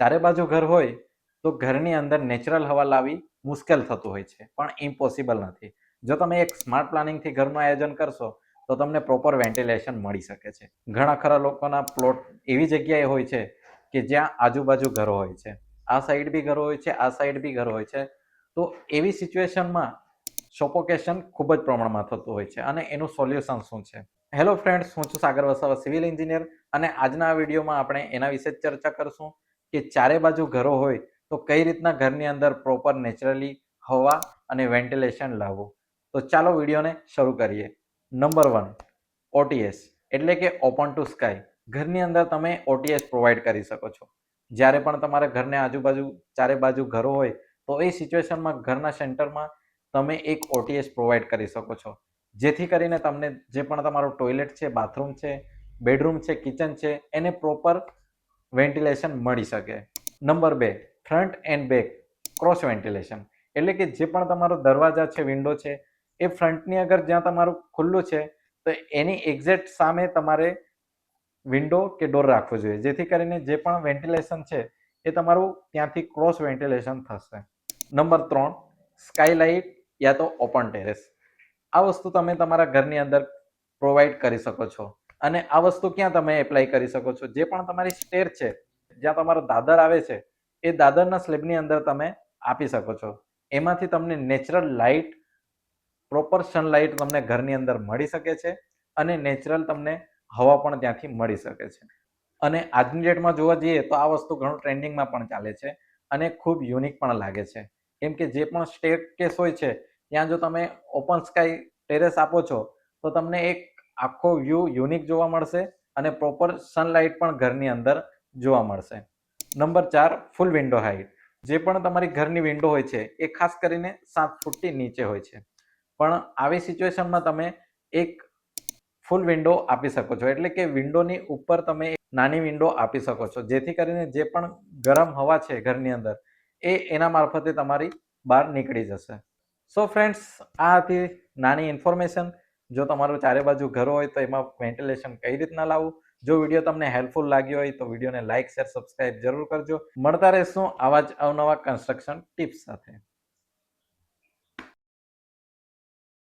ચારે બાજુ ઘર હોય તો ઘરની અંદર નેચરલ હવા લાવવી મુશ્કેલ થતું હોય છે, પણ ઇમ્પોસિબલ નથી. જો તમે એક સ્માર્ટ પ્લાનિંગથી ઘરનું આયોજન કરશો તો તમને પ્રોપર વેન્ટિલેશન મળી શકે છે. ઘણા ખરા લોકોના પ્લોટ એવી જગ્યાએ હોય છે કે જ્યાં આજુબાજુ ઘરો હોય છે, આ સાઈડ બી ઘરો હોય છે, આ સાઈડ બી ઘરો હોય છે. તો એવી સિચ્યુએશનમાં સફોકેશન ખૂબ જ પ્રમાણમાં થતું હોય છે અને એનું સોલ્યુશન શું છે? હેલો ફ્રેન્ડ્સ, હું છું સાગર વસાવા, સિવિલ એન્જિનિયર, અને આજના વિડીયોમાં આપણે એના વિશે જ ચર્ચા કરશું કે ચારે બાજુ ઘરો હોય તો કઈ રીતના ઘરની અંદર પ્રોપર નેચરલી હવા અને વેન્ટિલેશન લાવવું. તો ચાલો વિડીયોને શરૂ કરીએ. નંબર 1, ઓટીએસ એટલે કે ઓપન ટુ સ્કાય. ઘરની અંદર તમે ઓટીએસ પ્રોવાઈડ કરી શકો છો. જ્યારે પણ તમારે ઘરને આજુબાજુ ચારે બાજુ ઘરો હોય તો એ સિચ્યુએશનમાં ઘરના સેન્ટરમાં તમે એક ઓટીએસ પ્રોવાઈડ કરી શકો છો, જેથી કરીને તમને જે પણ તમારું ટોયલેટ છે, બાથરૂમ છે, બેડરૂમ છે, કિચન છે, એને પ્રોપર વેન્ટિલેશન મળી શકે. Number 2, front end back cross ventilation એટલે કે જે પણ તમારો દરવાજા છે, વિન્ડો છે, એ ફ્રન્ટની આગળ જ્યાં તમારું ખુલ્લું છે તો એની એક્ઝેક્ટ સામે તમારે વિન્ડો કે ડોર રાખવો જોઈએ, જેથી કરીને જે પણ વેન્ટિલેશન છે એ તમારું ત્યાંથી ક્રોસ વેન્ટિલેશન થશે. નંબર 3, સ્કાયલાઇટ યા તો ઓપન ટેરેસ. આ વસ્તુ તમે તમારા ઘરની અંદર પ્રોવાઈડ કરી શકો છો. અને આ વસ્તુ ક્યાં તમે એપ્લાય કરી શકો છો? જે પણ તમારી સ્ટેર છે, જ્યાં તમારો દાદર આવે છે, એ દાદરના સ્લેબની અંદર તમે આપી શકો છો. એમાંથી તમને નેચરલ લાઇટ, પ્રોપર સનલાઇટ તમને ઘરની અંદર મળી શકે છે અને નેચરલ તમને હવા પણ ત્યાંથી મળી શકે છે. અને આજની ડેટમાં જોવા જઈએ તો આ વસ્તુ ઘણું ટ્રેન્ડિંગમાં પણ ચાલે છે અને ખૂબ યુનિક પણ લાગે છે. કેમ કે જે પણ સ્ટેરકેસ હોય છે ત્યાં જો તમે ઓપન સ્કાય ટેરેસ આપો છો તો તમને એક આખો વ્યૂ યુનિક જોવા મળશે અને પ્રોપર સનલાઇટ પણ ઘરની અંદર જોવા મળશે. નંબર 4, ફૂલ વિન્ડો હાઇટ. જે પણ તમારી ઘરની વિન્ડો હોય છે એ ખાસ કરીને 7 ફૂટથી નીચે હોય છે, પણ આવી સિચ્યુએશનમાં તમે એક ફૂલ વિન્ડો આપી શકો છો, એટલે કે વિન્ડોની ઉપર તમે એક નાની વિન્ડો આપી શકો છો, જેથી કરીને જે પણ ગરમ હવા છે ઘરની અંદર એ એના મારફતે તમારી બહાર નીકળી જશે. સો ફ્રેન્ડ્સ, આ હતી નાની ઇન્ફોર્મેશન. જો તમારું ચારે બાજુ ઘર હોય તો એમાં વેન્ટિલેશન કઈ રીતના લાવવું. જો વિડીયો તમને હેલ્પફુલ લાગ્યો હોય તો વિડીયોને લાઇક, શેર, સબસ્ક્રાઇબ જરૂર કરજો. મળતા રહેશું આવા જ અવનવા કન્સ્ટ્રક્શન ટિપ્સ સાથે.